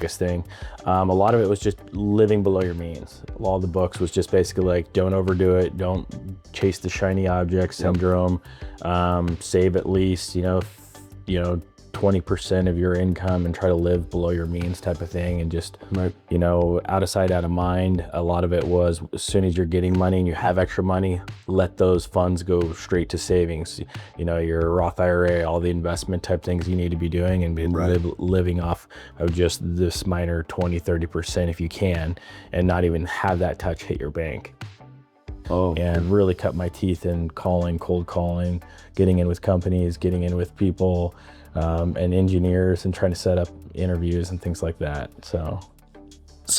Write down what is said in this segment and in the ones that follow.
biggest thing. A lot of it was just living below your means. All the books was just basically like, don't overdo it, don't chase the shiny object syndrome, save at least, 20% of your income and try to live below your means type of thing. And just, out of sight, out of mind. A lot of it was, as soon as you're getting money and you have extra money, let those funds go straight to savings. Your Roth IRA, all the investment type things you need to be doing, and be living off of just this minor 20-30% if you can, and not even have that touch hit your bank. And really cut my teeth in cold calling, getting in with companies, getting in with people, and engineers, and trying to set up interviews and things like that. So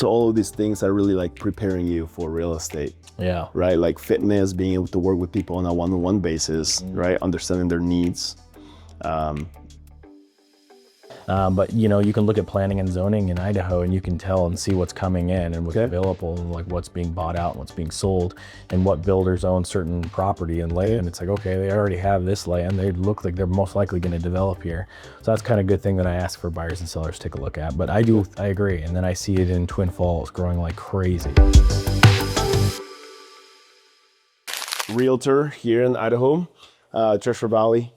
all of these things are really like preparing you for real estate. Yeah. Right? Like fitness, being able to work with people on a one-on-one basis, right? Understanding their needs. But you can look at planning and zoning in Idaho, and you can tell and see what's coming in and what's available, like what's being bought out and what's being sold, and what builders own certain property and land. And it's like, okay, they already have this land. They look like they're most likely going to develop here. So that's kind of a good thing that I ask for buyers and sellers to take a look at. But I agree. And then I see it in Twin Falls growing like crazy. Realtor here in Idaho, Treasure Valley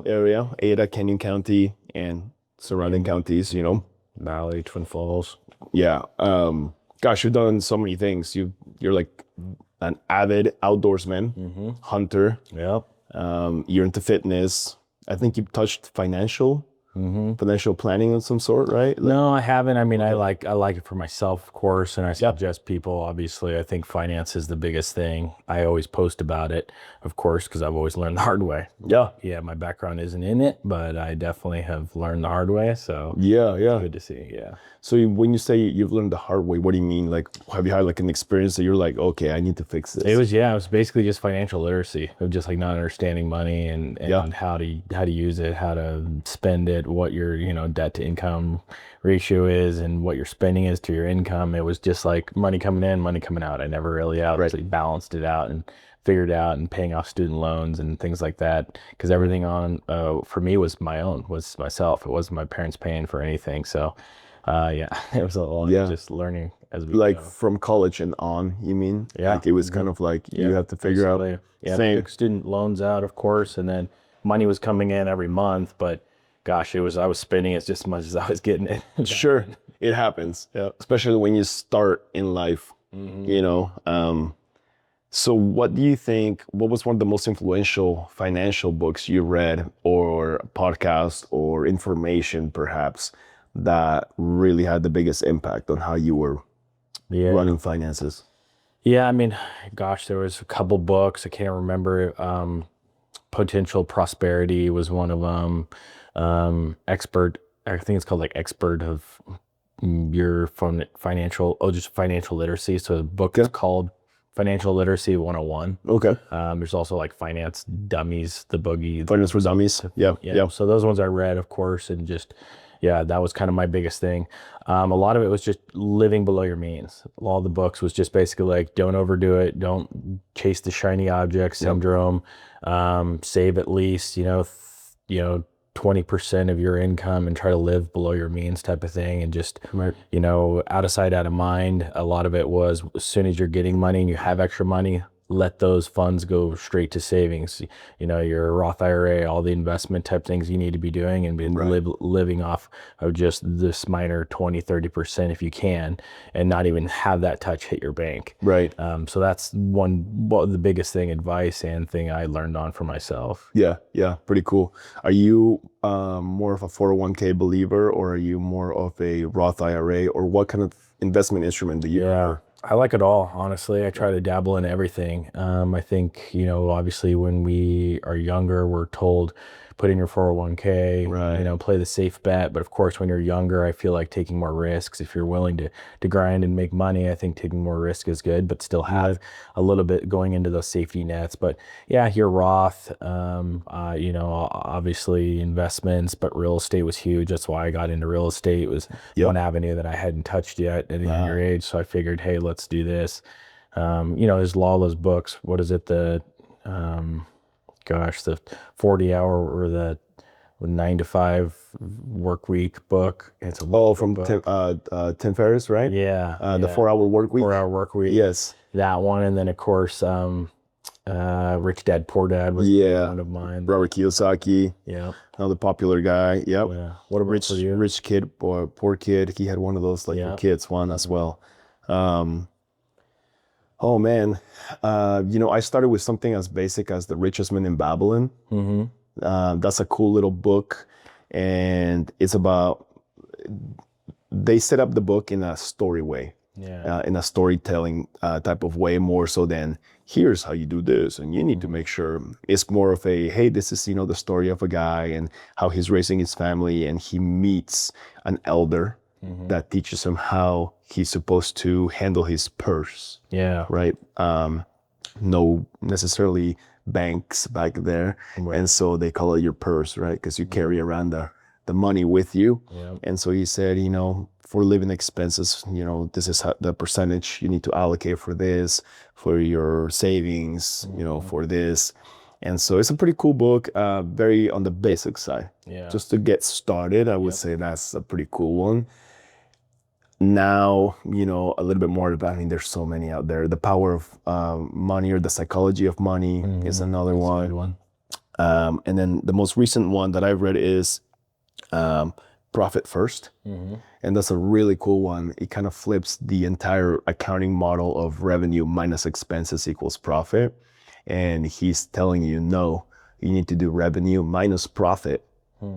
area, Ada, Canyon County, and surrounding counties, Valley, Twin Falls. Yeah. Gosh, you've done so many things. You're like an avid outdoorsman, hunter. Yep. You're into fitness. I think you've touched financial planning of some sort, right? No, I haven't. I mean, I like it for myself, of course, and I suggest people. Obviously, I think finance is the biggest thing. I always post about it, of course, because I've always learned the hard way. Yeah, my background isn't in it, but I definitely have learned the hard way. So good to see. Yeah. So when you say you've learned the hard way, what do you mean? Like, have you had like an experience that you're like, okay, I need to fix this? It was basically just financial literacy of just like not understanding money and how to use it, how to spend it, what your debt to income ratio is, and what your spending is to your income. It was just like money coming in, money coming out. I never really actually balanced it out and figured out, and paying off student loans and things like that, because everything for me was myself. It wasn't my parents paying for anything. So it was a lot of just learning as we like go. From college and on, you mean? Yeah. Like it was kind of like you have to figure out. Took student loans out, of course, and then money was coming in every month, but gosh, I was spending it just as much as I was getting it. Sure, it happens. Yeah. Especially when you start in life, So what do you think, what was one of the most influential financial books you read, or podcast, or information perhaps, that really had the biggest impact on how you were running finances? Yeah, I mean, gosh, there was a couple books. I can't remember. Potential Prosperity was one of them. Expert, I think it's called like Expert of Your Financial Literacy. So the book is called Financial Literacy 101. Okay. There's also like Finance Dummies, the boogie. Finance for Dummies. Yeah. So those ones I read, of course, and just, that was kind of my biggest thing. A lot of it was just living below your means. All the books was just basically like, don't overdo it, don't chase the shiny object syndrome, save at least, 20% of your income and try to live below your means type of thing. And just, out of sight, out of mind. A lot of it was, as soon as you're getting money and you have extra money, let those funds go straight to savings. Your Roth IRA, all the investment type things you need to be doing, and be living off of just this minor 20-30% if you can, and not even have that touch hit your bank. Right. So that's the biggest advice and thing I learned on for myself. Yeah. Pretty cool. Are you more of a 401k believer, or are you more of a Roth IRA, or what kind of investment instrument do you prefer? I like it all, honestly. I try to dabble in everything. I think, obviously when we are younger, we're told, put in your 401k, play the safe bet. But of course, when you're younger, I feel like taking more risks. If you're willing to grind and make money, I think taking more risk is good, but still have a little bit going into those safety nets. But your Roth, obviously investments, but real estate was huge. That's why I got into real estate. It was one avenue that I hadn't touched yet at a younger age. So I figured, hey, let's do this. There's all those books. What is it? The 40 hour or the 9 to 5 work week book. It's a From book. Tim Ferriss, right? Yeah, The 4-hour work week. 4-hour work week. Yes. That one, and then of course, Rich Dad Poor Dad was one of mine. Robert Kiyosaki. Yeah, Another popular guy. Yep. Yeah. What about for you? Rich Kid or Poor Kid. He had one of those like for kids one as well. Oh man, I started with something as basic as The Richest Man in Babylon. That's a cool little book, and it's about, they set up the book in a story way, in a storytelling type of way, more so than here's how you do this, and you need to make sure. It's more of a, hey, this is the story of a guy and how he's raising his family, and he meets an elder that teaches him how he's supposed to handle his purse. Yeah. Right. No necessarily banks back there, and so they call it your purse, right? Because you carry around the money with you. And so he said, for living expenses, this is the percentage you need to allocate for this, for your savings, for this. And so it's a pretty cool book, very on the basic side. Just to get started, I would say that's a pretty cool one. Now, a little bit more about, there's so many out there. The Power of Money, or The Psychology of Money is another one. That's a good one. And then the most recent one that I've read is Profit First. And that's a really cool one. It kind of flips the entire accounting model of revenue minus expenses equals profit. And he's telling you, no, you need to do revenue minus profit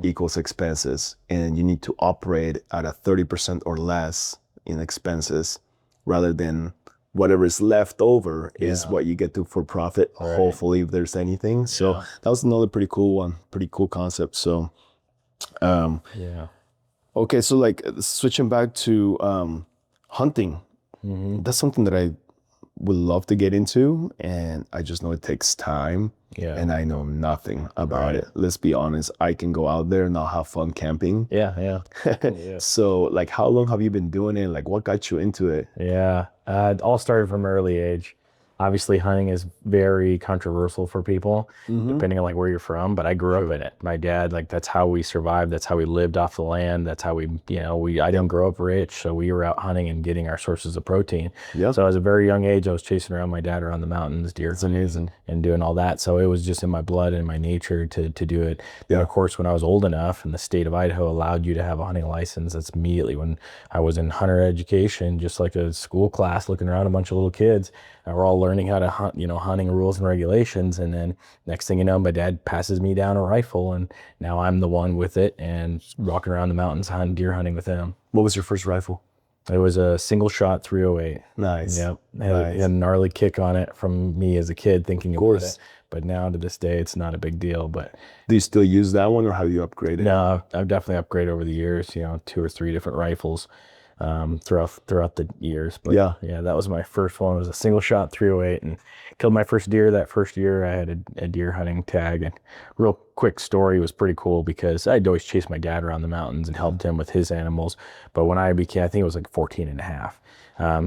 equals expenses, and you need to operate at a 30% or less in expenses, rather than whatever is left over is what you get to for profit, hopefully, if there's anything. So that was another pretty cool one, pretty cool concept. So okay, so like switching back to hunting, that's something that I would love to get into, and I just know it takes time. And I know nothing about it. Let's be honest. I can go out there and I'll have fun camping. So like, how long have you been doing it? Like, what got you into it? It all started from an early age. Obviously, hunting is very controversial for people, depending on like where you're from. But I grew up in it. My dad, like, that's how we survived. That's how we lived off the land. That's how we, I didn't grow up rich, so we were out hunting and getting our sources of protein. So at a very young age, I was chasing around my dad around the mountains, deer, and doing all that. So it was just in my blood and my nature to do it. And of course, when I was old enough, and the state of Idaho allowed you to have a hunting license, that's immediately when I was in hunter education, just like a school class, looking around a bunch of little kids. And we're all learning how to hunt, hunting rules and regulations. And then next thing you know, my dad passes me down a rifle, and now I'm the one with it and walking around the mountains, deer hunting with him. What was your first rifle? It was a single shot 308. Nice. Yep. It had a gnarly kick on it from me as a kid thinking about it. But now to this day, it's not a big deal. But do you still use that one, or have you upgraded? No, I've definitely upgraded over the years, 2 or 3 different rifles. Throughout the years. But that was my first one. It was a single shot 308, and killed my first deer that first year. I had a deer hunting tag. And real quick story, was pretty cool because I'd always chased my dad around the mountains and helped him with his animals. But when I became, I think it was like 14 and a half,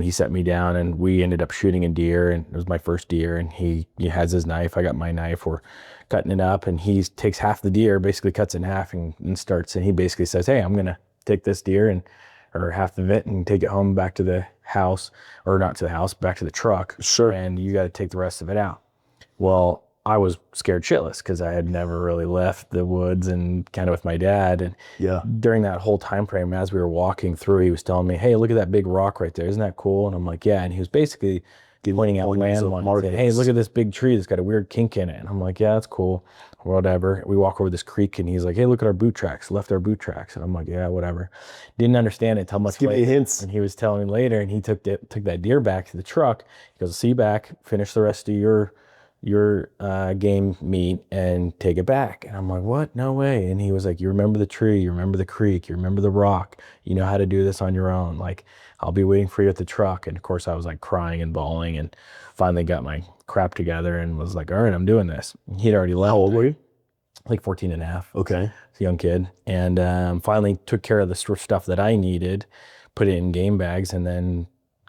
he set me down and we ended up shooting a deer, and it was my first deer, and he has his knife. I got my knife. We're cutting it up, and he takes half the deer, basically cuts it in half and starts, and he basically says, hey, I'm going to take this deer or half of it and take it home back to the house, or not to the house, back to the truck. And you got to take the rest of it out. Well, I was scared shitless because I had never really left the woods and kind of with my dad. And during that whole time frame, as we were walking through, he was telling me, hey, look at that big rock right there. Isn't that cool? And I'm like, yeah. And he was basically pointing out landmarks. Hey, look at this big tree that's got a weird kink in it. And I'm like, yeah, that's cool. Whatever. We walk over this creek, and he's like, hey, look at our boot tracks. Left our boot tracks. And I'm like, yeah, whatever. Didn't understand it until much later. Give me hints. And he was telling me later, and he took that deer back to the truck. He goes, see you back. Finish the rest of your game meat and take it back. And I'm like, what? No way. And he was like, you remember the tree, you remember the creek, you remember the rock, you know how to do this on your own. Like, I'll be waiting for you at the truck. And of course I was like crying and bawling, and finally got my crap together and was like, all right, I'm doing this. He'd already left. How old were you? Like 14 and a half. Okay. It's a young kid. And finally took care of the stuff that I needed, put it in game bags, and then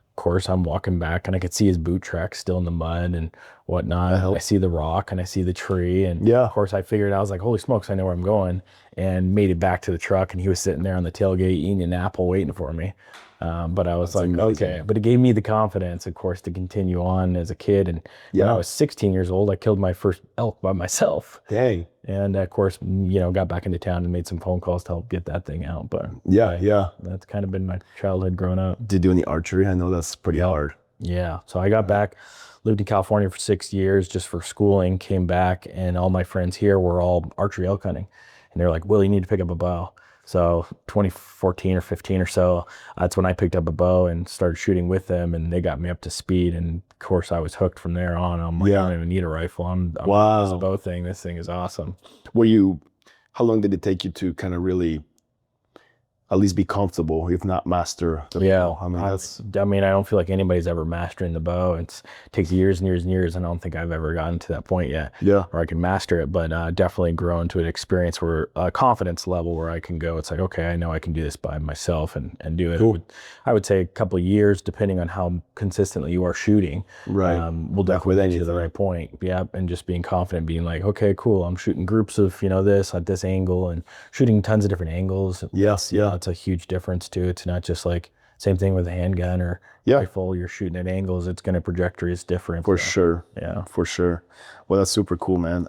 of course, I'm walking back and I could see his boot tracks still in the mud and whatnot. I see the rock and I see the tree. And Yeah. of course, I figured, I was like, holy smokes, I know where I'm going. And made it back to the truck. And he was sitting there on the tailgate eating an apple waiting for me. But I was That's like, amazing. okay. But it gave me the confidence, of course, to continue on as a kid. And when I Yeah. was 16 years old, I killed my first elk by myself. Dang. And of course, you know, got back into town and made some phone calls to help get that thing out. But Yeah. that's kind of been my childhood growing up. Did you do any archery? I know that's pretty hard. Yeah. So I got back, lived in California for 6 years just for schooling, came back, and all my friends here were all archery elk hunting. And they're like, Will, you need to pick up a bow. So 2014 or 15 or so, that's when I picked up a bow and started shooting with them, and they got me up to speed. And of course, I was hooked from there on. I'm like, I don't even need a rifle. I'm Wow. this bow thing. This thing is awesome. How long did it take you to kind of really at least be comfortable, if not master the bow? I mean, I don't feel like anybody's ever mastering the bow. It takes years and years and years, and I don't think I've ever gotten to that point yet where I can master it, but definitely grow into an experience where a confidence level where I can go, it's like, okay, I know I can do this by myself and do it. Cool. I would say a couple of years, depending on how consistently you are shooting. Right. We'll definitely get you to the right point. Yeah. And just being confident, being like, okay, cool. I'm shooting groups of, this at this angle and shooting tons of different angles. Yes. Yeah. It's a huge difference too. It's not just like same thing with a handgun or rifle. You're shooting at angles. It's going to trajectories different. For sure. Yeah. For sure. Well, that's super cool, man.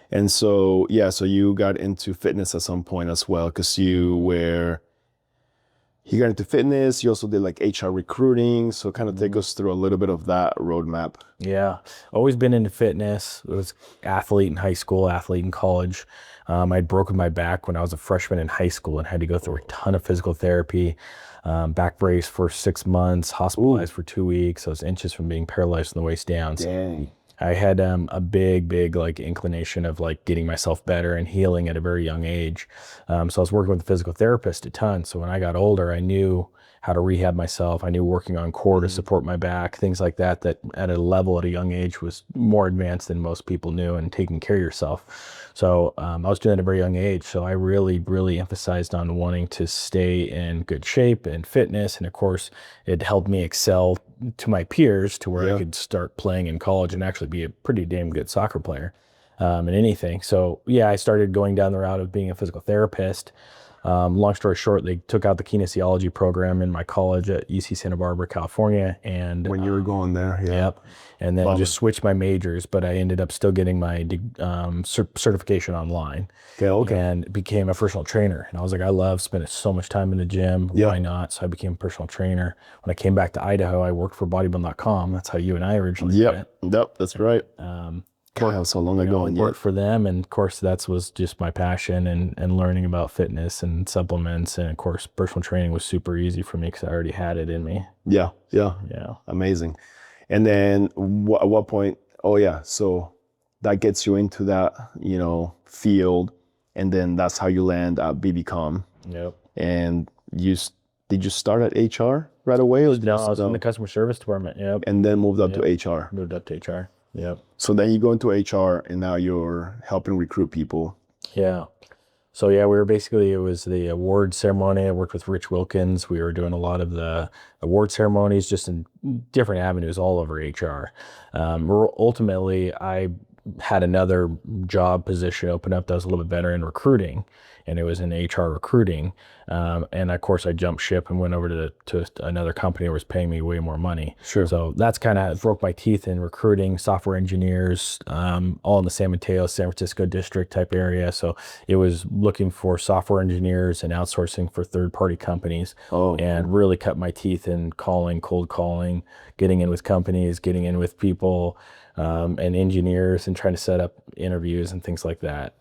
And so you got into fitness at some point as well, because you got into fitness. You also did like HR recruiting. So kind of take us through a little bit of that roadmap. Yeah. Always been into fitness. I was athlete in high school, athlete in college. I'd broken my back when I was a freshman in high school and had to go through a ton of physical therapy, back brace for 6 months, hospitalized for 2 weeks. I was inches from being paralyzed from the waist down. Dang. I had a big like inclination of like getting myself better and healing at a very young age. So I was working with a physical therapist a ton. So when I got older, I knew how to rehab myself. I knew working on core to support my back, things like that at a level at a young age was more advanced than most people knew, and taking care of yourself. So I was doing that at a very young age. So I really emphasized on wanting to stay in good shape and fitness. And of course, it helped me excel to my peers to where I could start playing in college and actually be a pretty damn good soccer player in anything. So I started going down the route of being a physical therapist. Long story short, they took out the kinesiology program in my college at UC Santa Barbara, California. And when you were going there, and then just switched my majors, but I ended up still getting my certification online. And became a personal trainer. And I was like, I love spending so much time in the gym. Why not? So I became a personal trainer. When I came back to Idaho, I worked for bodybuilding.com. That's how you and I originally met. Yep, that's right. God, that was so long ago. I worked for them, and of course that was just my passion and learning about fitness and supplements, and of course personal training was super easy for me because I already had it in me. Yeah. Amazing. And then at what point? So that gets you into that field, and then that's how you land at BBCom. Yep. And did you start at HR right away? Or No, I was in the customer service department. Yep. And then moved up to HR. Moved up to HR. Yep. So then you go into HR, and now you're helping recruit people. Yeah. So we were basically, it was the award ceremony. I worked with Rich Wilkins. We were doing a lot of the award ceremonies just in different avenues all over HR. Ultimately, I had another job position open up that was a little bit better in recruiting, and it was in HR recruiting. And of course I jumped ship and went over to another company that was paying me way more money. Sure. So that's kind of broke my teeth in recruiting software engineers, all in the San Mateo, San Francisco district type area. So it was looking for software engineers and outsourcing for third-party companies. And really cut my teeth in cold calling, getting in with companies, getting in with people, and engineers, and trying to set up interviews and things like that.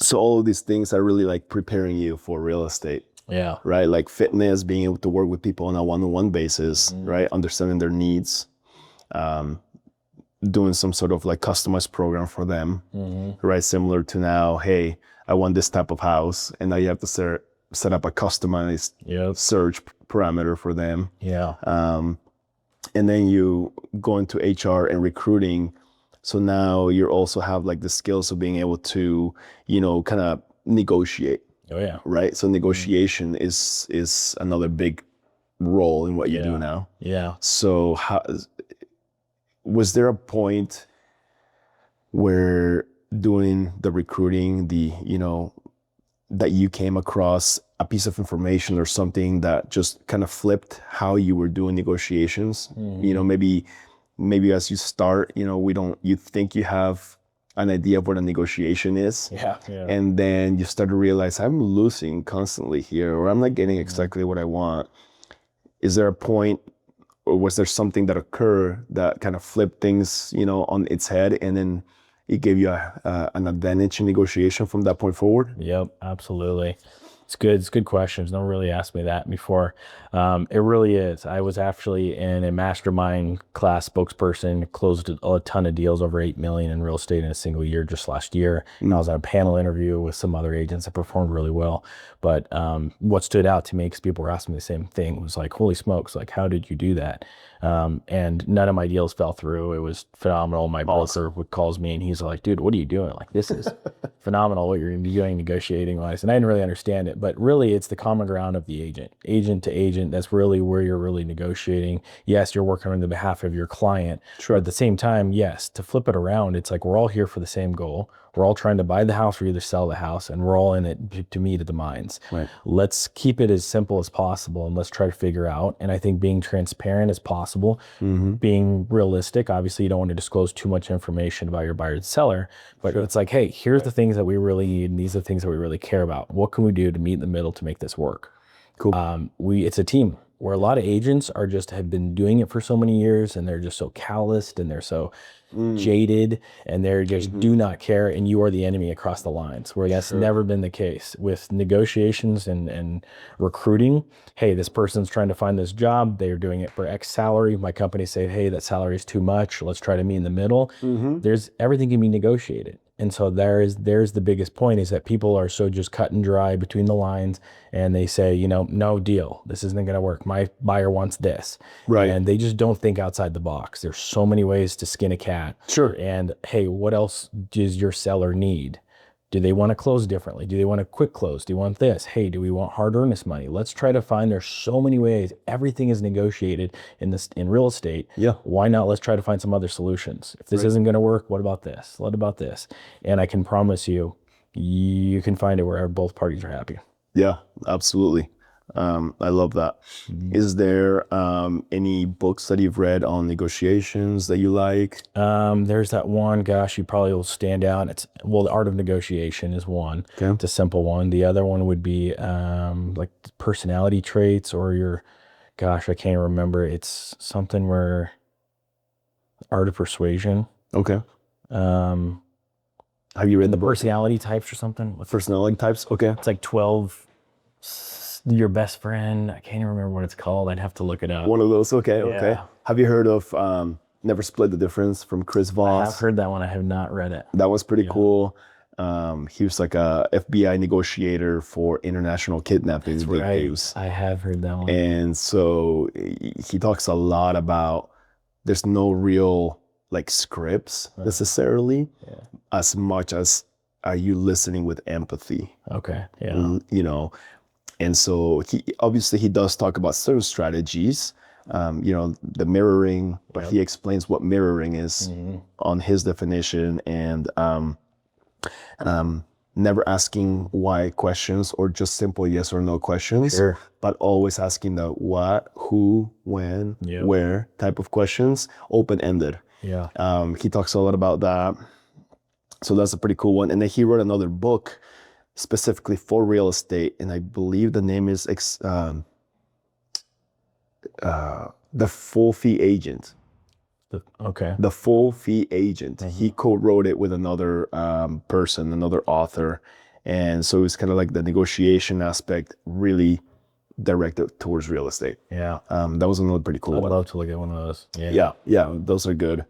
So all of these things are really like preparing you for real estate. Yeah. Right? Like fitness, being able to work with people on a one-on-one basis, right? Understanding their needs, doing some sort of like customized program for them, right? Similar to now, hey, I want this type of house, and now you have to set up a customized search parameter for them. Yeah. And then you go into HR and recruiting. So now you also have like the skills of being able to, kind of negotiate. Oh yeah. Right. So negotiation is another big role in what you do now. Yeah. So was there a point where doing the recruiting, that you came across a piece of information or something that just kind of flipped how you were doing negotiations? Maybe as you start, you think you have an idea of what a negotiation is. Yeah. And then you start to realize I'm losing constantly here, or I'm not getting exactly what I want. Is there a point, or was there something that occurred that kind of flipped things, on its head, and then it gave you an advantage in negotiation from that point forward? Yep, absolutely. It's good. It's good questions. No one really asked me that before. It really is. I was actually in a mastermind class spokesperson, closed a ton of deals, over 8 million in real estate in a single year just last year. And I was on a panel interview with some other agents that performed really well. But what stood out to me, because people were asking me the same thing, was like, holy smokes, like, how did you do that? And none of my deals fell through. It was phenomenal. My broker calls me and he's like, dude, what are you doing? Like, this is phenomenal what you're doing negotiating wise. And I didn't really understand it, but really it's the common ground of the agent to agent. That's really where you're really negotiating. Yes, you're working on the behalf of your client. Sure. But at the same time, yes, to flip it around, it's like, we're all here for the same goal. We're all trying to buy the house or either sell the house, and we're all in it to meet at the minds. Right. Let's keep it as simple as possible, and let's try to figure out. And I think being transparent as possible, being realistic. Obviously, you don't want to disclose too much information about your buyer and seller, but it's like, hey, here's the things that we really need, and these are the things that we really care about. What can we do to meet in the middle to make this work? Cool. It's a team. Where a lot of agents have been doing it for so many years, and they're just so calloused and they're so jaded, and they're just do not care, and you are the enemy across the lines, where that's never been the case with negotiations and recruiting. Hey, this person's trying to find this job, they're doing it for X salary. My company say, hey, that salary is too much, let's try to meet in the middle. There's everything can be negotiated. And so there's the biggest point, is that people are so just cut and dry between the lines, and they say, no deal, this isn't going to work, my buyer wants this. Right. And they just don't think outside the box. There's so many ways to skin a cat. Sure. And hey, what else does your seller need? Do they want to close differently? Do they want a quick close? Do you want this? Hey, do we want hard earnest money? Let's try to find, there's so many ways. Everything is negotiated in real estate. Yeah. Why not? Let's try to find some other solutions. If this isn't going to work, what about this? What about this? And I can promise you, you can find it where both parties are happy. Yeah, absolutely. I love that. Is there any books that you've read on negotiations that you like? There's that one, gosh, you probably will stand out. The Art of Negotiation is one. Okay. It's a simple one. The other one would be like personality traits, or I can't remember. It's something where Art of Persuasion. Okay. Have you read the personality types or something? Personality types? Okay. It's like 12, your best friend. I can't even remember what it's called. I'd have to look it up. One of those. Okay. Yeah. Okay. Have you heard of Never Split the Difference from Chris Voss? I've heard that one. I have not read it. That was pretty cool. He was like a FBI negotiator for international kidnapping victims. I have heard that one. And so he talks a lot about there's no real like scripts necessarily, as much as are you listening with empathy. Okay. Yeah. And so he does talk about certain strategies, the mirroring, but he explains what mirroring is on his definition, and never asking why questions or just simple yes or no questions, but always asking the what, who, when, where type of questions, open-ended. Yeah. He talks a lot about that. So that's a pretty cool one. And then he wrote another book specifically for real estate, and I believe the name is The Full Fee Agent. The Full Fee Agent. He co-wrote it with another person, another author, and so it's kind of like the negotiation aspect really directed towards real estate. Yeah. That was another pretty cool one. I'd love to look at one of those. Yeah, those are good.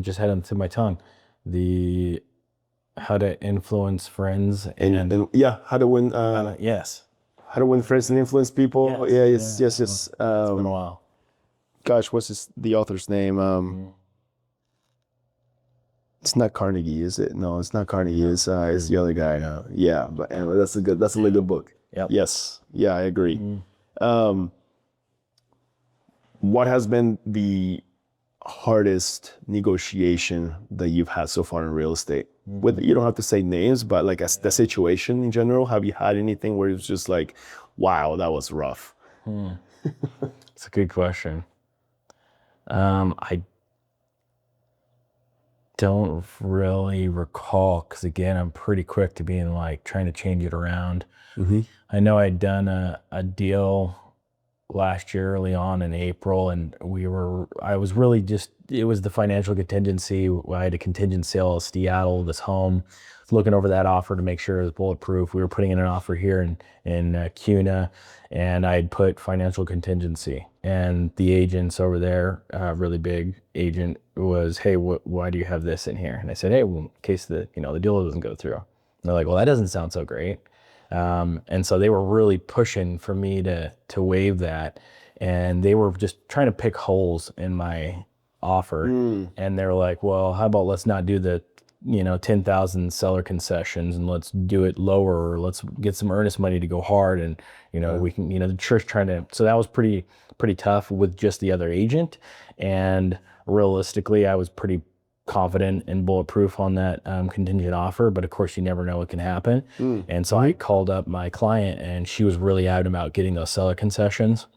Just had it to my tongue. The How to Influence Friends and how to win. Yes. How to win friends and influence people. Yes. It's been a while. Gosh, what's the author's name? It's not Carnegie, is it? No, it's not Carnegie. It's the other guy. But anyway, that's a really good book. Yep. Yes. Yeah, I agree. What has been the hardest negotiation that you've had so far in real estate? With you don't have to say names, but like as the situation in general, have you had anything where it's just like, wow, that was rough? It's a good question. I don't really recall because again, I'm pretty quick to being like trying to change it around. I know I'd done a deal last year early on in April, and I was really just, it was the financial contingency. I had a contingent sale of Seattle, this home, looking over that offer to make sure it was bulletproof. We were putting in an offer here in CUNA, and I'd put financial contingency, and the agents over there, really big agent, was, hey, why do you have this in here? And I said, hey, well, in case the deal doesn't go through. And they're like, well, that doesn't sound so great. And so they were really pushing for me to waive that, and they were just trying to pick holes in my offer. And they're like, well, how about let's not do the 10,000 seller concessions, and let's do it lower, or let's get some earnest money to go hard, and we can, the church trying to, so that was pretty tough with just the other agent. And realistically, I was pretty confident and bulletproof on that contingent offer, but of course you never know what can happen. And so I called up my client, and she was really adamant about getting those seller concessions.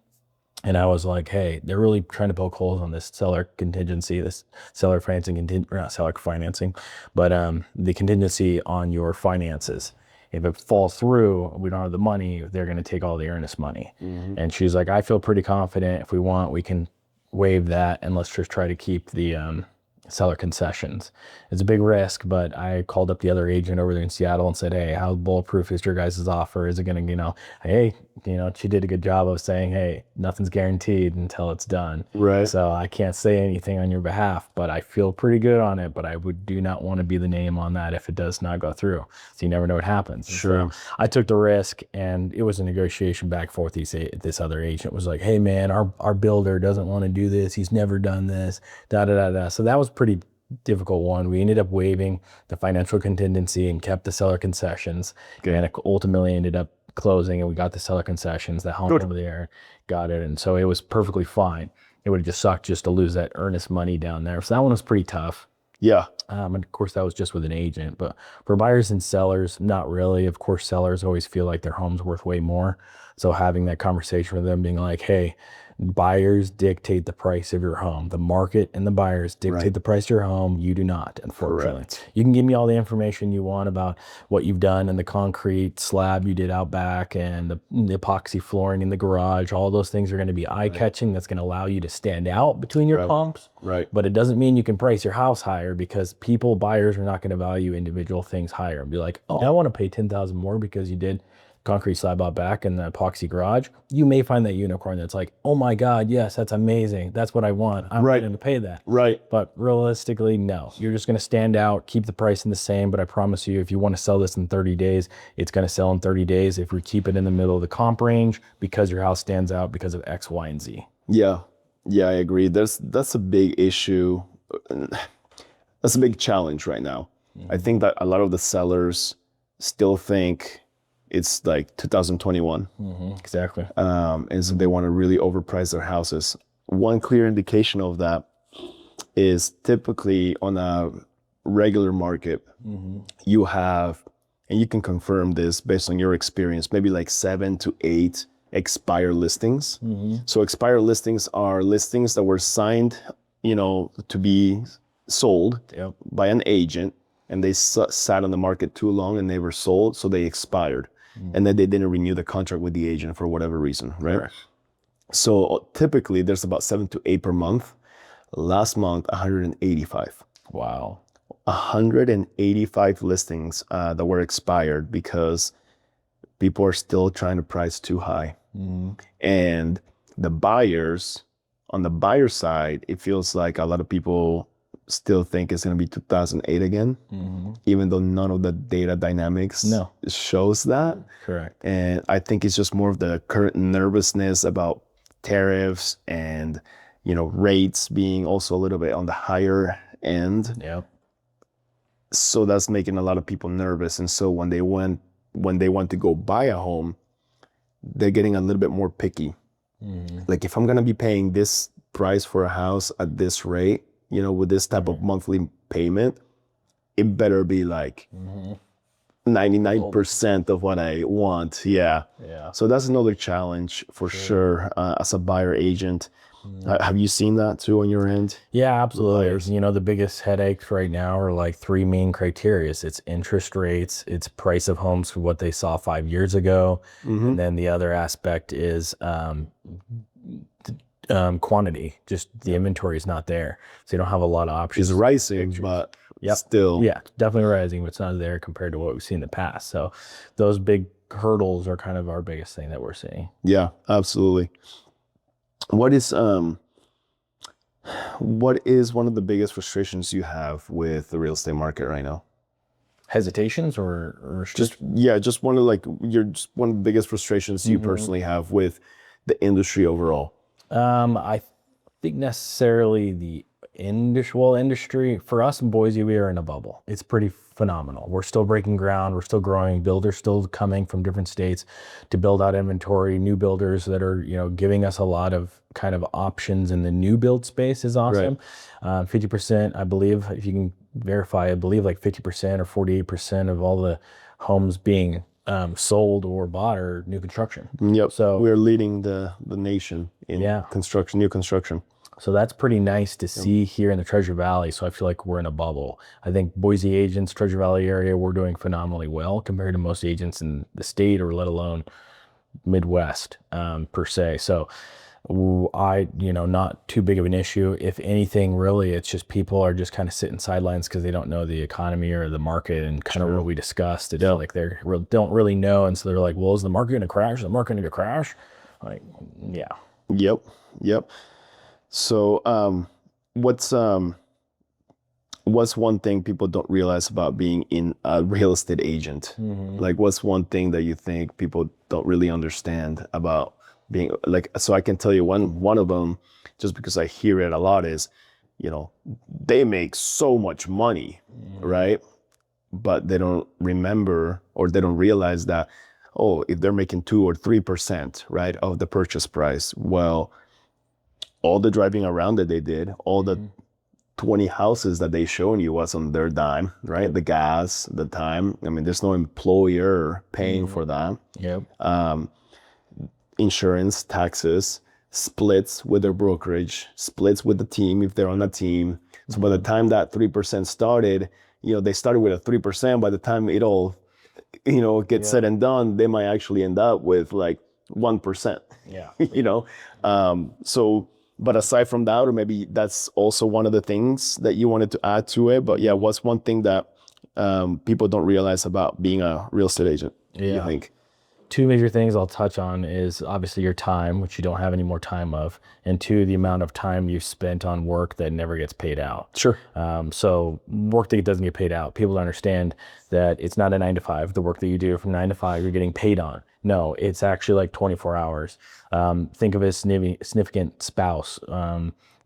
And I was like, hey, they're really trying to poke holes on this seller contingency, this seller financing, or not seller financing, but the contingency on your finances. If it falls through, we don't have the money, they're going to take all the earnest money. And she's like, I feel pretty confident if we want, we can waive that, and let's just try to keep the seller concessions. It's a big risk, but I called up the other agent over there in Seattle and said, hey, how bulletproof is your guys' offer? Is it going to, hey, she did a good job of saying, hey, nothing's guaranteed until it's done. Right. So I can't say anything on your behalf, but I feel pretty good on it, but I do not want to be the name on that if it does not go through. So you never know what happens. Sure. So I took the risk, and it was a negotiation back and forth. This other agent was like, hey man, our builder doesn't want to do this. He's never done this, So that was pretty difficult one. We ended up waiving the financial contingency and kept the seller concessions. And it ultimately ended up closing, and we got the seller concessions. The home over there got it, and so it was perfectly fine. It would have just sucked just to lose that earnest money down there. So that one was pretty tough. Yeah. And of course that was just with an agent, but for buyers and sellers, not really. Of course, sellers always feel like their home's worth way more. So having that conversation with them, being like, hey, buyers dictate the price of your home. The market and the buyers dictate the price of your home. You do not, unfortunately. Correct. You can give me all the information you want about what you've done and the concrete slab you did out back and the epoxy flooring in the garage. All those things are going to be eye-catching. That's going to allow you to stand out between your comps. Right. But it doesn't mean you can price your house higher, because buyers are not going to value individual things higher and be like, oh, I want to pay $10,000 more because you did concrete slab out back and the epoxy garage. You may find that unicorn that's like, oh my God, yes, that's amazing. That's what I want. I'm willing to pay that. Right. But realistically, no. You're just going to stand out, keep the pricing the same. But I promise you, if you want to sell this in 30 days, it's going to sell in 30 days. If we keep it in the middle of the comp range, because your house stands out because of X, Y, and Z. Yeah. Yeah, I agree. That's a big issue. That's a big challenge right now. I think that a lot of the sellers still think it's like 2021. Exactly. And so they want to really overprice their houses. One clear indication of that is typically on a regular market, you have, and you can confirm this based on your experience, maybe like 7 to 8 expire listings. So expire listings are listings that were signed, to be sold by an agent, and they sat on the market too long and they were sold, so they expired. And then they didn't renew the contract with the agent for whatever reason, right? Correct. So typically there's about 7 to 8 per month. Last month, 185. Wow. 185 listings that were expired because people are still trying to price too high. And the buyers, on the buyer side, it feels like a lot of people still think it's going to be 2008 again, even though none of the data dynamics shows that. Correct. And I think it's just more of the current nervousness about tariffs and, rates being also a little bit on the higher end. Yep. So that's making a lot of people nervous. And so when they want to go buy a home, they're getting a little bit more picky. Like if I'm gonna be paying this price for a house at this rate, you know, with this type of monthly payment, it better be like 99% of what I want. Yeah. So that's another challenge for sure, as a buyer agent. Have you seen that too on your end? Yeah, absolutely. You know, the biggest headaches right now are like three main criteria. It's interest rates, it's price of homes for what they saw 5 years ago. And then the other aspect is quantity. Just the inventory is not there. So you don't have a lot of options. It's rising, but still. Yeah, definitely rising, but it's not there compared to what we've seen in the past. So those big hurdles are kind of our biggest thing that we're seeing. Yeah, absolutely. What is one of the biggest frustrations you have with the real estate market right now? Hesitations or Just one of one of the biggest frustrations you personally have with the industry overall. I think necessarily the industry for us in Boise, we are in a bubble. It's pretty phenomenal. We're still breaking ground. We're still growing. Builders still coming from different states to build out inventory. New builders that are, you know, giving us a lot of kind of options in the new build space is awesome. 50%, I believe, if you can verify, I believe like 50% or 48% of all the homes being sold or bought are new construction. Yep. So we're leading the nation in construction, new construction. So that's pretty nice to see here in the Treasure Valley. So I feel like we're in a bubble. I think Boise agents, Treasure Valley area, we're doing phenomenally well compared to most agents in the state or let alone Midwest per se. So not too big of an issue. If anything, really, it's just people are just kind of sitting sidelines because they don't know the economy or the market and kind of what we discussed. It's like they don't really know. And so they're like, well, is the market going to crash? Is the market going to crash? Like, yeah. Yep. So what's one thing people don't realize about being in a real estate agent? Like what's one thing that you think people don't really understand about being like, so I can tell you one of them, just because I hear it a lot, is, you know, they make so much money, right? But they don't remember or they don't realize that, oh, if they're making 2 or 3%, right, of the purchase price, well, all the driving around that they did, all the 20 houses that they shown you was on their dime, right? The gas, the time. I mean, there's no employer paying for that. Insurance, taxes, splits with their brokerage, splits with the team if they're on a team. So by the time that 3% started, you know, they started with a 3%. By the time it all, you know, gets said and done, they might actually end up with like 1%. You know, so. But aside from that, or maybe that's also one of the things that you wanted to add to it. But yeah, what's one thing that people don't realize about being a real estate agent, you think? Two major things I'll touch on is obviously your time, which you don't have any more time of, and two, the amount of time you've spent on work that never gets paid out. Sure. So work that doesn't get paid out, people don't understand that it's not a 9 to 5. The work that you do from 9 to 5, you're getting paid on. No, it's actually like 24 hours. Think of a significant spouse.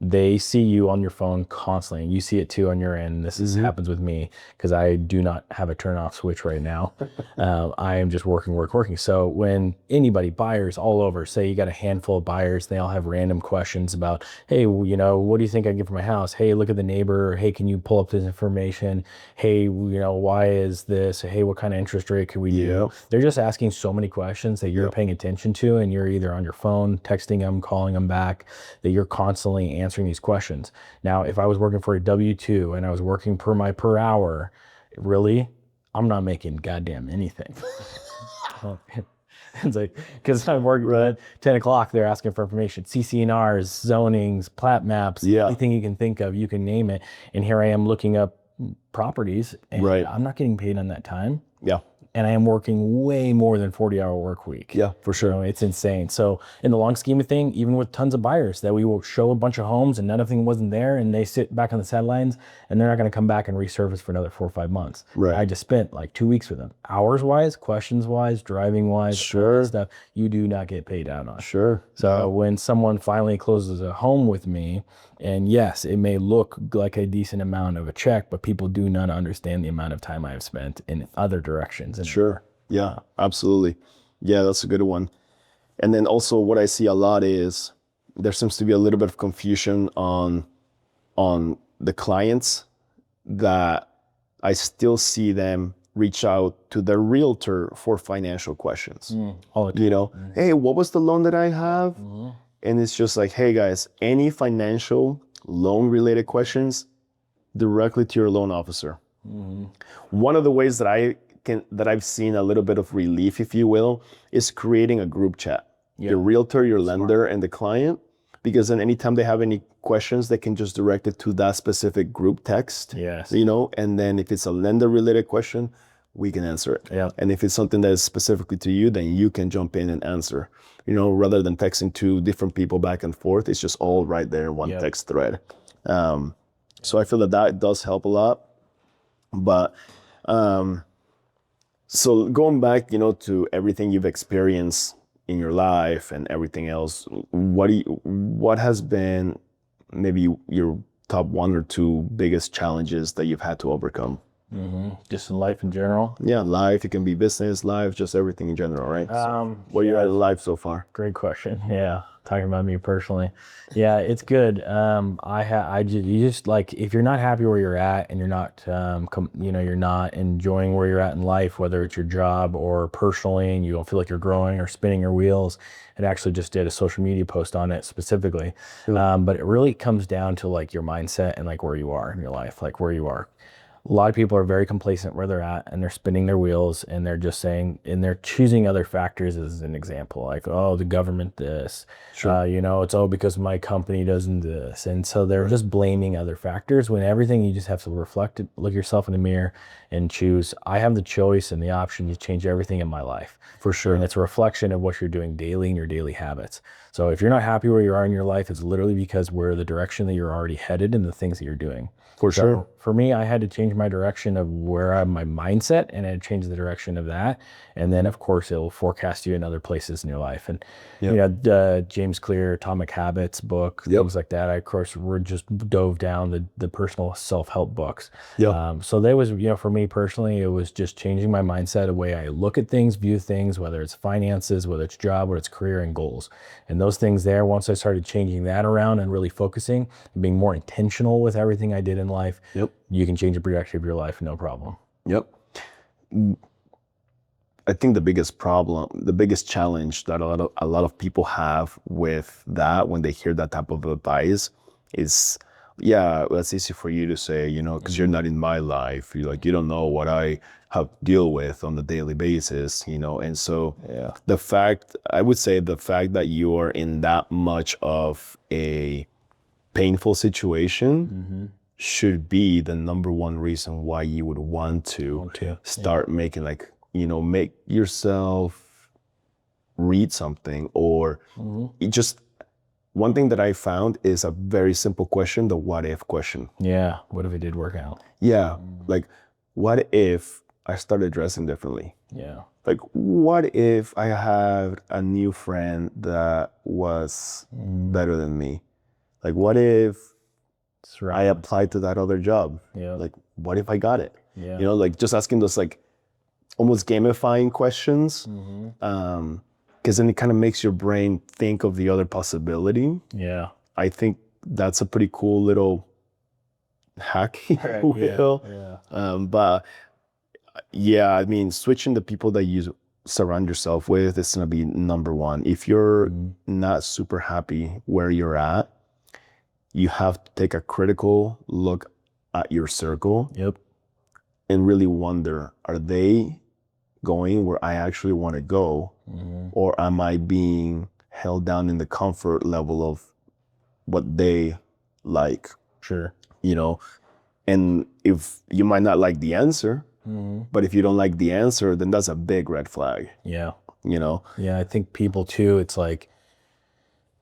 They see you on your phone constantly, and you see it too on your end. This happens with me because I do not have a turn off switch right now. I am just working. So when anybody, buyers all over, say you got a handful of buyers, they all have random questions about, hey, you know, what do you think I get for my house? Hey, look at the neighbor. Hey, can you pull up this information? Hey, you know, why is this? Hey, what kind of interest rate could we do? They're just asking so many questions that you're paying attention to, and you're either on your phone, texting them, calling them back, that you're constantly answering these questions. Now, if I was working for a W-2 and I was working per hour, really, I'm not making goddamn anything. It's like, because I'm working at 10 o'clock, they're asking for information, CC&Rs, zonings, plat maps, anything you can think of, you can name it. And here I am looking up properties, and I'm not getting paid on that time. And I am working way more than 40-hour work week. Yeah, for sure. You know, it's insane. So in the long scheme of thing, even with tons of buyers that we will show a bunch of homes and none of them wasn't there, and they sit back on the sidelines, and they're not going to come back and resurface for another 4 or 5 months. I just spent like 2 weeks with them. Hours wise, questions wise, driving wise, all that stuff, you do not get paid out on. So when someone finally closes a home with me, and yes, it may look like a decent amount of a check, but people do not understand the amount of time I've spent in other directions. Yeah, absolutely. Yeah, that's a good one. And then also what I see a lot is there seems to be a little bit of confusion on the clients, that I still see them reach out to their realtor for financial questions. All the time. You know, hey, what was the loan that I have? And it's just like, hey guys, any financial loan related questions, directly to your loan officer. One of the ways that I've seen a little bit of relief, if you will, is creating a group chat. Your realtor, your lender, and the client, because then anytime they have any questions, they can just direct it to that specific group text. Yes. You know, and then if it's a lender related question, we can answer it. Yeah. And if it's something that is specifically to you, then you can jump in and answer. You know, rather than texting two different people back and forth, it's just all right there in one text thread. So I feel that does help a lot. But so going back, you know, to everything you've experienced in your life and everything else, what has been maybe your top 1 or 2 biggest challenges that you've had to overcome? Just in life in general. Yeah, life. It can be business, life, just everything in general, right? Where you're at in life so far? Great question. Yeah, talking about me personally. Yeah, it's good. You just like, if you're not happy where you're at and you're not, you're not enjoying where you're at in life, whether it's your job or personally, and you don't feel like you're growing or spinning your wheels. I actually just did a social media post on it specifically, but it really comes down to like your mindset and like where you are in your life, like where you are. A lot of people are very complacent where they're at, and they're spinning their wheels, and they're just saying, and they're choosing other factors as an example, like, oh, the government this, it's because my company doesn't this. And so they're just blaming other factors, when everything, you just have to reflect, look yourself in the mirror and choose, I have the choice and the option to change everything in my life. For sure. And it's a reflection of what you're doing daily and your daily habits. So if you're not happy where you are in your life, it's literally because we're the direction that you're already headed and the things that you're doing. For sure. For me, I had to change my direction of where I'm, my mindset, and I had to change the direction of that. And then, of course, it'll forecast you in other places in your life. And, James Clear, Atomic Habits book, things like that. I, of course, just dove down the personal self-help books. So that was, for me personally, it was just changing my mindset, the way I look at things, view things, whether it's finances, whether it's job, whether it's career and goals. And those things there, once I started changing that around and really focusing and being more intentional with everything I did in life, you can change the trajectory of your life, no problem. I think the biggest challenge that a lot of people have with that, when they hear that type of advice, is, that's easy for you to say, because you're not in my life. You're like, you don't know what I have to deal with on the daily basis, and so I would say the fact that you are in that much of a painful situation should be the number one reason why you would want to start making, like, make yourself read something, or just one thing that I found is a very simple question, the what if question. What if it did work out? Like, what if I started dressing differently? Like, what if I had a new friend that was better than me? Like, what if I applied to that other job? Like, what if I got it? Like, just asking those, like, almost gamifying questions, because then it kind of makes your brain think of the other possibility. I think that's a pretty cool little hack, if you will. But I mean, switching the people that you surround yourself with is going to be number one. If you're not super happy where you're at, you have to take a critical look at your circle and really wonder, are they going where I actually want to go? Or am I being held down in the comfort level of what they like? And if you might not like the answer, but if you don't like the answer, then that's a big red flag. I think people too, it's like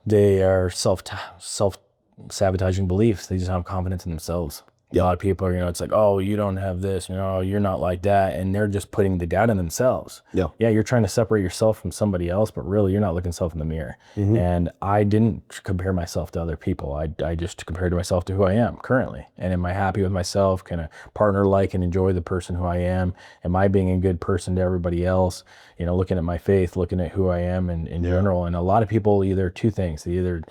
they are self-sabotaging beliefs. They just don't have confidence in themselves. A lot of people are, it's like, oh, you don't have this, you're not like that. And they're just putting the doubt in themselves. Yeah. Yeah, you're trying to separate yourself from somebody else, but really you're not looking yourself in the mirror. And I didn't compare myself to other people. I just compared myself to who I am currently. And am I happy with myself? Can a partner like and enjoy the person who I am? Am I being a good person to everybody else? Looking at my faith, looking at who I am in general. And a lot of people, either two things, they either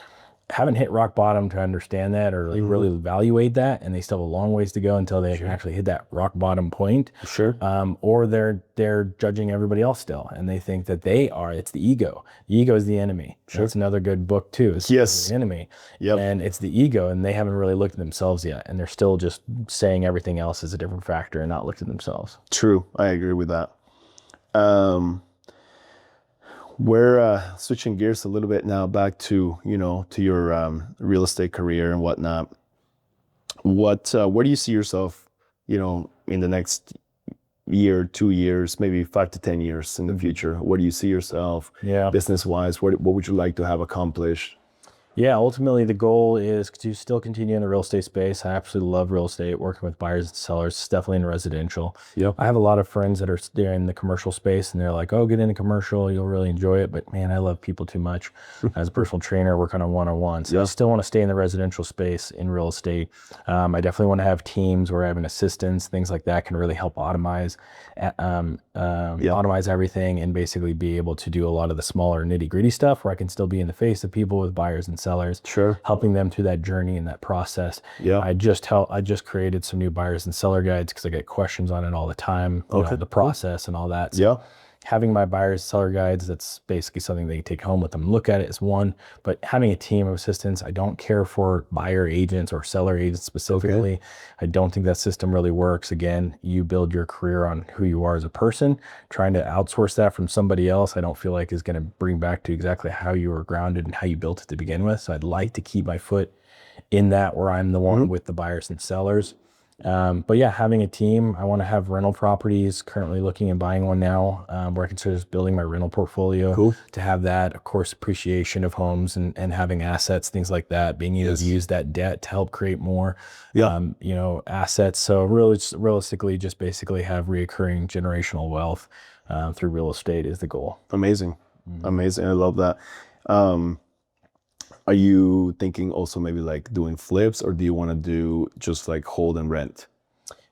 haven't hit rock bottom to understand that or like really evaluate that, and they still have a long ways to go until they can actually hit that rock bottom point. Sure. Or they're judging everybody else still, and they think that it's the ego. The ego is the enemy. Sure. That's another good book too. It's the enemy. Yep. And it's the ego, and they haven't really looked at themselves yet, and they're still just saying everything else is a different factor and not looked at themselves. True. I agree with that. We're switching gears a little bit now back to, to your real estate career and whatnot. Where do you see yourself, in the next year, 2 years, maybe 5 to 10 years in the future? Where do you see yourself business-wise? What would you like to have accomplished? Yeah, ultimately the goal is to still continue in the real estate space. I absolutely love real estate, working with buyers and sellers. It's definitely in residential. Yep. I have a lot of friends that they're in the commercial space, and they're like, oh, get into commercial, you'll really enjoy it. But man, I love people too much. As a personal trainer, work on a one-on-one. So I still want to stay in the residential space in real estate. I definitely want to have teams where I have an assistants, things like that can really help automate everything, and basically be able to do a lot of the smaller nitty-gritty stuff where I can still be in the face of people with buyers and sellers, helping them through that journey and that process. I just created some new buyers and seller guides because I get questions on it all the time, the process and all that. So having my buyers seller guides, that's basically something they can take home with them, look at it is one. But having a team of assistants, I don't care for buyer agents or seller agents specifically. I don't think that system really works. Again, you build your career on who you are as a person. Trying to outsource that from somebody else, I don't feel like is going to bring back to exactly how you were grounded and how you built it to begin with. So I'd like to keep my foot in that, where I'm the one with the buyers and sellers. But yeah, having a team, I want to have rental properties, currently looking and buying one now, where I consider building my rental portfolio to have that, of course, appreciation of homes and having assets, things like that, being able to use that debt to help create more, assets. So really, realistically, just basically have reoccurring generational wealth through real estate is the goal. Amazing. Amazing. I love that. Are you thinking also maybe like doing flips, or do you want to do just like hold and rent?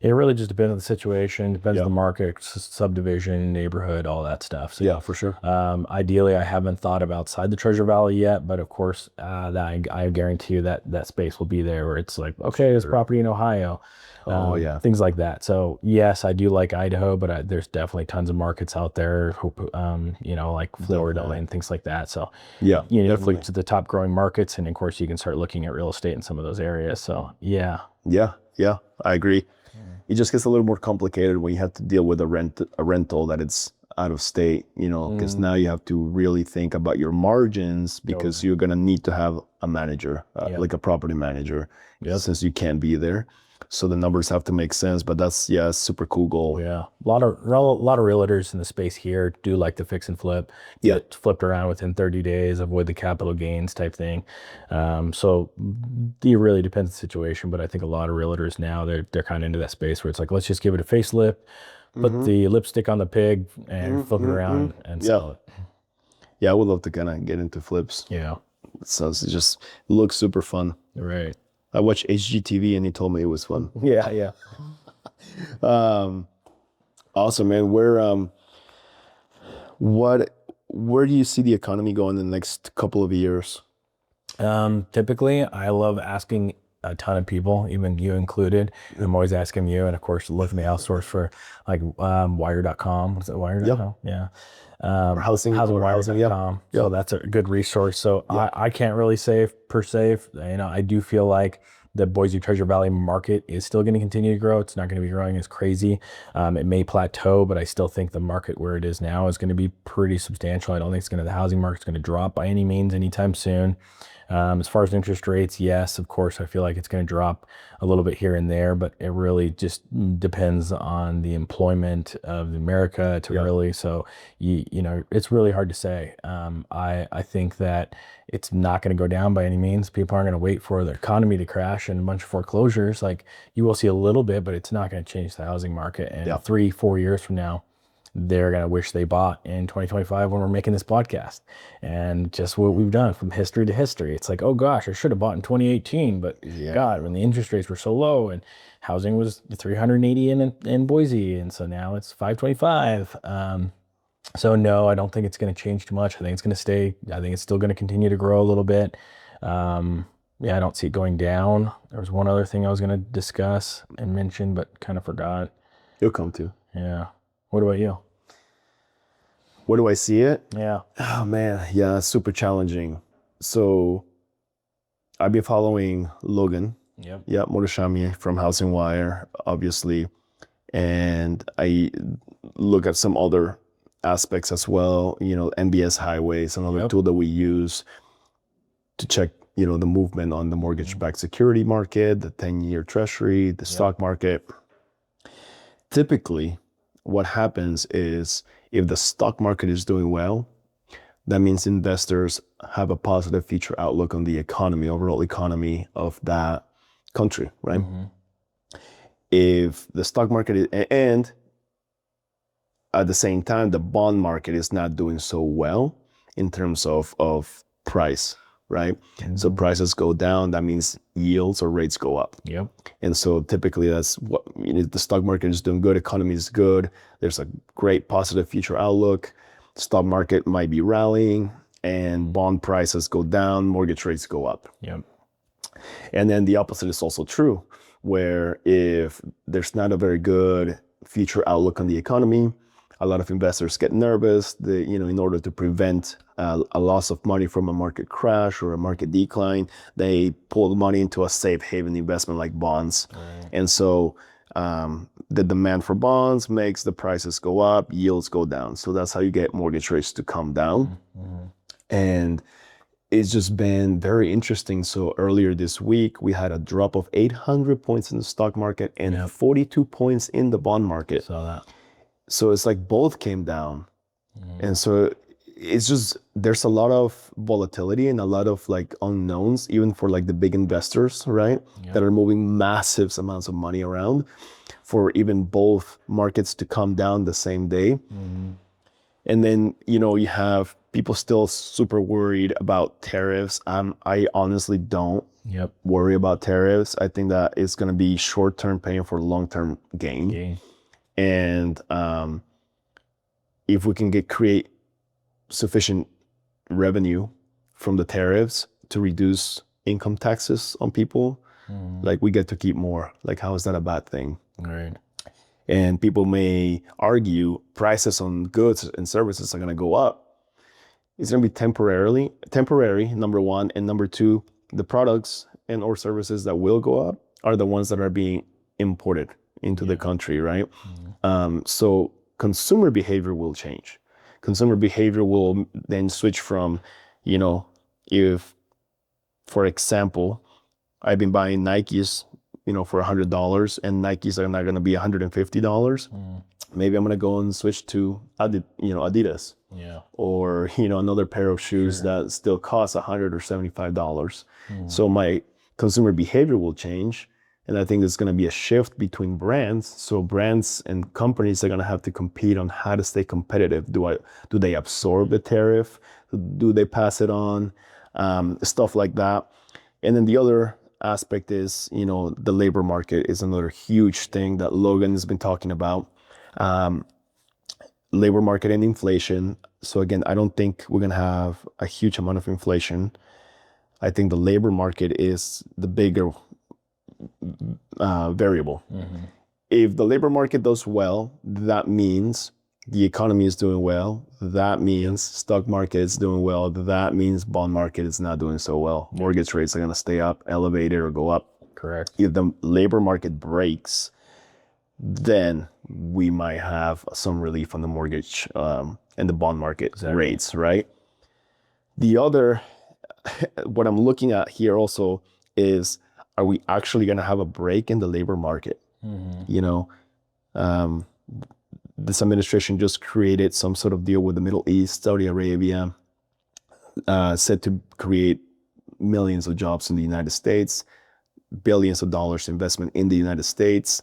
It really just depends on the situation, depends on the market, subdivision, neighborhood, all that stuff. So, yeah, for sure. Ideally, I haven't thought of outside the Treasure Valley yet, but of course, that I guarantee you that space will be there where it's like, okay, there's property in Ohio. Things like that. So yes, I do like Idaho, but there's definitely tons of markets out there, like Florida and things like that. So definitely to the top growing markets. And of course you can start looking at real estate in some of those areas. So yeah, I agree. It just gets a little more complicated when you have to deal with a rental that it's out of state, because now you have to really think about your margins, because you're going to need to have a manager, like a property manager, since you can't be there. So the numbers have to make sense, but that's super cool goal. Yeah, a lot of realtors in the space here do like to fix and flip. Get flipped around within 30 days, avoid the capital gains type thing. So it really depends on the situation, but I think a lot of realtors now they're kind of into that space where it's like, let's just give it a facelift, put the lipstick on the pig, and flip it around and sell it. Yeah, I would love to kind of get into flips. Yeah, so it just looks super fun. Right. I watched HGTV and he told me it was fun. Yeah. Awesome, man. Where do you see the economy going in the next couple of years? Typically, I love asking a ton of people, even you included. I'm always asking you, and of course, looking at outsource for like wire.com. Was it wire.com? Yeah. Housingwire.com. So that's a good resource. So I can't really say per se. I do feel like the Boise Treasure Valley market is still going to continue to grow. It's not going to be growing as crazy. It may plateau, but I still think the market where it is now is going to be pretty substantial. I don't think the housing market's going to drop by any means anytime soon. As far as interest rates, yes, of course, I feel like it's going to drop a little bit here and there, but it really just depends on the employment of America to really, so it's really hard to say. I think that it's not going to go down by any means. People aren't going to wait for the economy to crash. recession, a bunch of foreclosures, like you will see a little bit, but it's not going to change the housing market. And Yeah. 3-4 years from now, they're going to wish they bought in 2025 when we're making this podcast. And just what we've done from history to history. It's like, oh gosh, I should have bought in 2018, but God, when the interest rates were so low and housing was 380 in Boise. And so now it's 525. So no, I don't think it's going to change too much. I think it's going to stay. I think it's still going to continue to grow a little bit. Yeah, I don't see it going down. There was one other thing I was going to discuss and mention, but kind of forgot. You'll come to. Yeah. What about you? Where do I see it? Yeah. Oh man, yeah, it's super challenging. So I've been following Logan. Yep. Yeah, Motoshami from Housing Wire, obviously. And I look at some other aspects as well. NBS Highways, another tool that we use to check, the movement on the mortgage-backed security market, the 10-year treasury, the stock market. Typically, what happens is if the stock market is doing well, that means investors have a positive future outlook on the economy, overall economy of that country, right? If the stock market is, and at the same time, the bond market is not doing so well in terms of price, right? So prices go down, that means yields or rates go up. Yep. And so typically that's what, the stock market is doing good, economy is good, there's a great positive future outlook, the stock market might be rallying, and bond prices go down, mortgage rates go up. Yep. And then the opposite is also true, where if there's not a very good future outlook on the economy, a lot of investors get nervous. In order to prevent a loss of money from a market crash or a market decline, they pull the money into a safe haven investment like bonds. Right. And so the demand for bonds makes the prices go up, yields go down. So that's how you get mortgage rates to come down. And it's just been very interesting. So earlier this week, we had a drop of 800 points in the stock market and 42 points in the bond market. Saw that. So it's like both came down. And so it's just, there's a lot of volatility and a lot of like unknowns, even for like the big investors, right? That are moving massive amounts of money around for even both markets to come down the same day. And then, you have people still super worried about tariffs. I honestly don't worry about tariffs. I think that it's going to be short-term pain for long-term gain. And if we can create sufficient revenue from the tariffs to reduce income taxes on people, like we get to keep more. Like, how is that a bad thing? Right. And people may argue prices on goods and services are going to go up. It's going to be temporary, number one. And number two, the products and or services that will go up are the ones that are being imported into the country, right? So consumer behavior will change. Consumer behavior will then switch from, if, for example, I've been buying Nikes, for $100, and Nikes are not going to be $150. Maybe I'm going to go and switch to Adidas. Or, another pair of shoes that still costs $100 or $75. So my consumer behavior will change. And I think there's going to be a shift between brands. So brands and companies are going to have to compete on how to stay competitive. Do they absorb the tariff? Do they pass it on? Stuff like that. And then the other aspect is, the labor market is another huge thing that Logan has been talking about. Labor market and inflation. So again, I don't think we're going to have a huge amount of inflation. I think the labor market is the bigger variable. If the labor market does well, that means the economy is doing well. That means stock market is doing well. That means bond market is not doing so well. Mortgage rates are going to stay up, elevated, or go up. Correct. If the labor market breaks, then we might have some relief on the mortgage and the bond market rates, right? The other, what I'm looking at here also is, are we actually going to have a break in the labor market? This administration just created some sort of deal with the Middle East, Saudi Arabia, said to create millions of jobs in the United States. billions of dollars investment in the United States.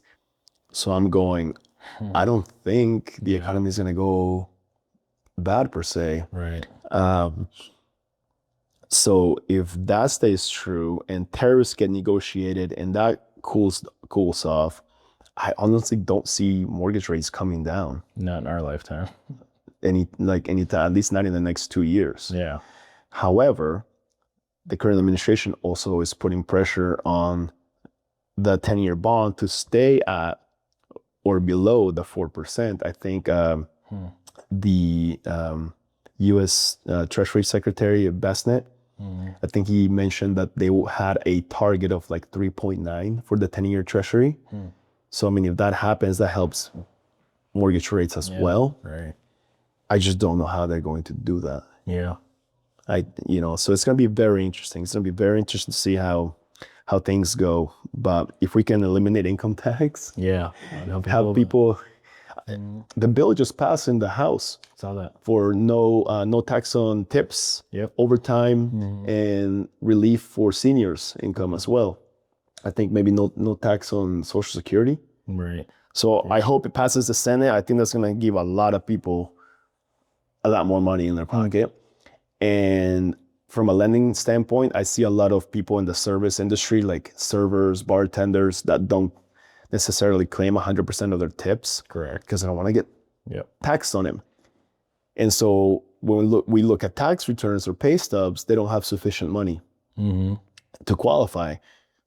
So I'm going, I don't think the economy is going to go bad per se. Right. So if that stays true and tariffs get negotiated and that cools off, I honestly don't see mortgage rates coming down Not in our lifetime. any time, at least not in the next 2 years. Yeah. However, the current administration also is putting pressure on the 10-year bond to stay at or below the 4%. I think the U.S. Treasury Secretary Bassett, I think he mentioned that they had a target of like 3.9 for the 10-year Treasury. So I mean, if that happens, that helps mortgage rates as well. Right. I just don't know how they're going to do that. Yeah. So it's going to be very interesting. It's going to be very interesting to see how things go. But if we can eliminate income tax, have people, the bill just passed in the House. Saw that. For no tax on tips, overtime, and relief for seniors' income as well. I think maybe no tax on Social Security. Right. So I hope it passes the Senate. I think that's going to give a lot of people a lot more money in their pocket. And from a lending standpoint, I see a lot of people in the service industry, like servers, bartenders, that don't necessarily claim 100% of their tips. Correct. Because they don't want to get taxed on them. And so when we look at tax returns or pay stubs, they don't have sufficient money to qualify.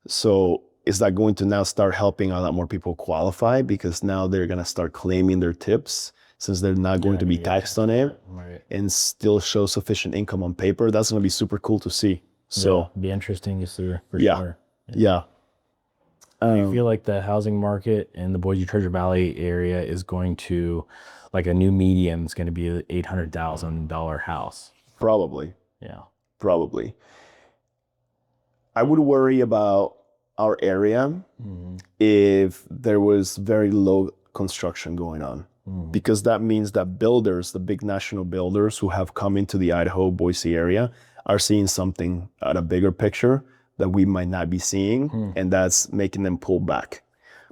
So is that going to now start helping a lot more people qualify, because now they're going to start claiming their tips since they're not going to be taxed on it, and still show sufficient income on paper? That's going to be super cool to see. So be interesting to see for sure. Yeah. I feel like the housing market in the Boise Treasure Valley area is going to, like, a new median is going to be an $800,000 house. Probably. Yeah. Probably. I would worry about our area if there was very low construction going on, because that means that builders, the big national builders who have come into the Idaho, Boise area, are seeing something at a bigger picture that we might not be seeing, and that's making them pull back.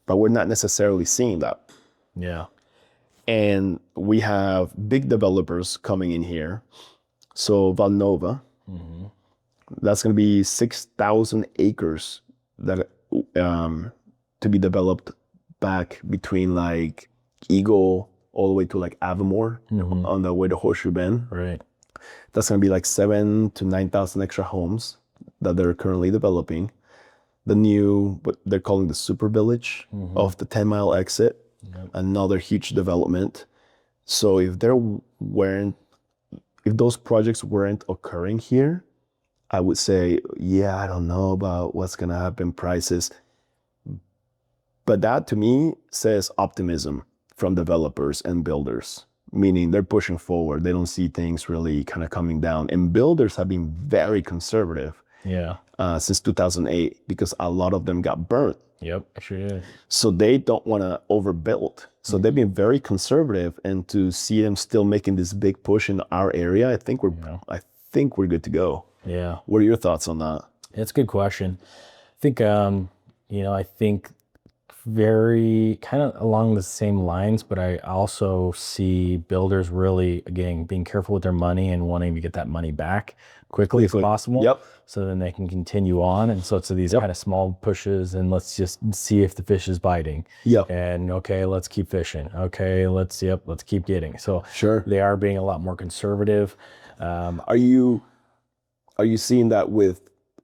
But we're not necessarily seeing that. Yeah. And we have big developers coming in here. So Valnova, that's going to be 6,000 acres that to be developed back between like Eagle all the way to like Avamore on the way to Horseshoe Bend. Right. That's going to be like 7,000 to 9,000 extra homes that they're currently developing. The new, what they're calling the super village off the 10-mile exit, another huge development. So if those projects weren't occurring here, I would say, I don't know about what's going to happen prices. But that to me says optimism from developers and builders, meaning they're pushing forward. They don't see things really kind of coming down. And builders have been very conservative since 2008, because a lot of them got burnt. Yep, sure did. So they don't want to overbuild. So they've been very conservative, and to see them still making this big push in our area, I think we're good to go. Yeah. What are your thoughts on that? It's a good question. I think, I think very kind of along the same lines, but I also see builders really, again, being careful with their money and wanting to get that money back quickly as possible. Yep. So then they can continue on. And so it's these kind of small pushes, and let's just see if the fish is biting. Yep. And okay, let's keep fishing. Okay, let's keep getting. So they are being a lot more conservative. Are you seeing that with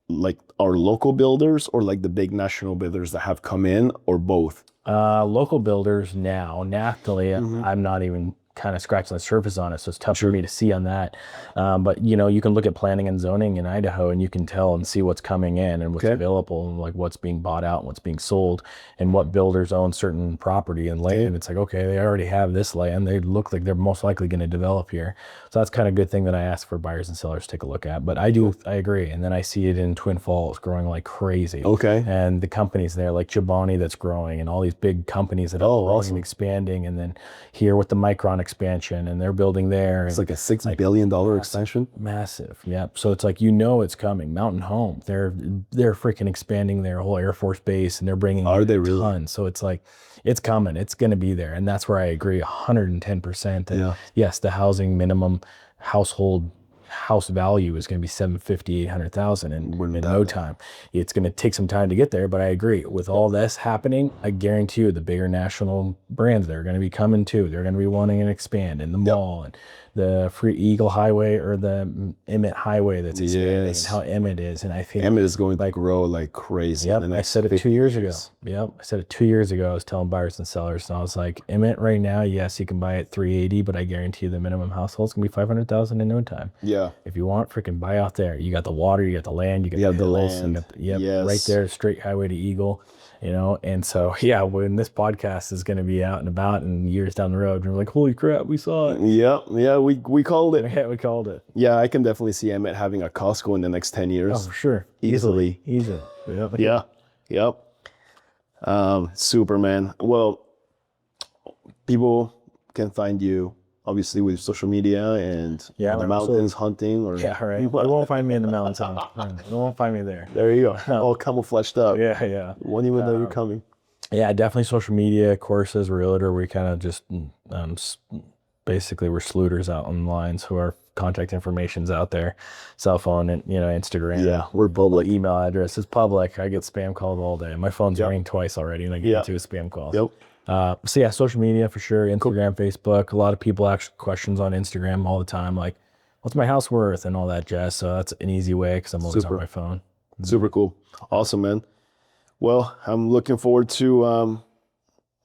like our local builders, or like the big national builders that have come in, or both? Local builders now, nationally, I'm not even kind of scratching the surface on it, so it's tough for me to see on that. But you can look at planning and zoning in Idaho, and you can tell and see what's coming in and what's available, and like what's being bought out and what's being sold, and what builders own certain property and land. It's like, okay, they already have this land. They look like they're most likely going to develop here. So that's kind of a good thing that I ask for buyers and sellers to take a look at. But I agree. And then I see it in Twin Falls growing like crazy. Okay. And the companies there, like Chobani, that's growing, and all these big companies that are growing and expanding. And then here with the Micron expansion, and they're building there. It's like a $6 billion expansion. Massive. Yep. So it's like, you know, it's coming. Mountain Home, they're freaking expanding their whole Air Force base, and they're bringing Are in they a really? ton. So it's like, it's coming. It's going to be there. And that's where I agree 110% that Yeah. yes, the housing minimum house value is going to be 750, 800,000 in no time. It's going to take some time to get there, but I agree with all this happening. I guarantee you the bigger national brands, they're going to be coming too. They're going to be wanting to expand in the mall, and the Free Eagle Highway, or the Emmett Highway that's expanding, and how Emmett is. And I think Emmett is going to grow like crazy. Yep, I said it 2 years ago. Yep, I said it 2 years ago. I was telling buyers and sellers, and I was like, Emmett right now, yes, you can buy it 380, but I guarantee you the minimum household is gonna be 500,000 in no time. Yeah. If you want, freaking buy out there. You got the water, you got the land, you got the hills, land. you got the, right there, straight highway to Eagle. You know, and so yeah, when this podcast is going to be out and about and years down the road, and we're like, holy crap, we saw it. Yeah, we called it. Yeah, we called it. Yeah, I can definitely see Emmett having a Costco in the next 10 years. Oh, for sure. Easily. Yep. Yep. Super, man. Well, people can find you obviously with social media and Yeah, the mountains hunting, or Yeah, right. You won't find me in the mountains. You won't find me there. there you go. All camouflaged up. Yeah. Won't even know you're coming. Yeah, definitely social media, courses, realtor. We kind of just basically we're slooters out online, so our contact information's out there, cell phone, and Instagram. Yeah, we're public. Email address is public. I get spam calls all day. My phone's ringing twice already, and I get into a spam call. Yep. So yeah, social media for sure. Instagram, Facebook. A lot of people ask questions on Instagram all the time, like, "What's my house worth?" and all that jazz. So that's an easy way because I'm always on my phone. Super cool. Awesome, man. Well, I'm looking forward to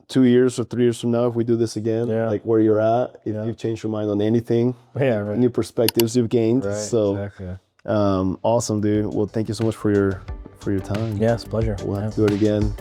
2 years or 3 years from now if we do this again. Yeah. Like where you're at, if you've changed your mind on anything, Yeah, right. new perspectives you've gained. Right, So exactly. awesome, dude. Well, thank you so much for your time. Yeah, it's a pleasure. We'll have to do it again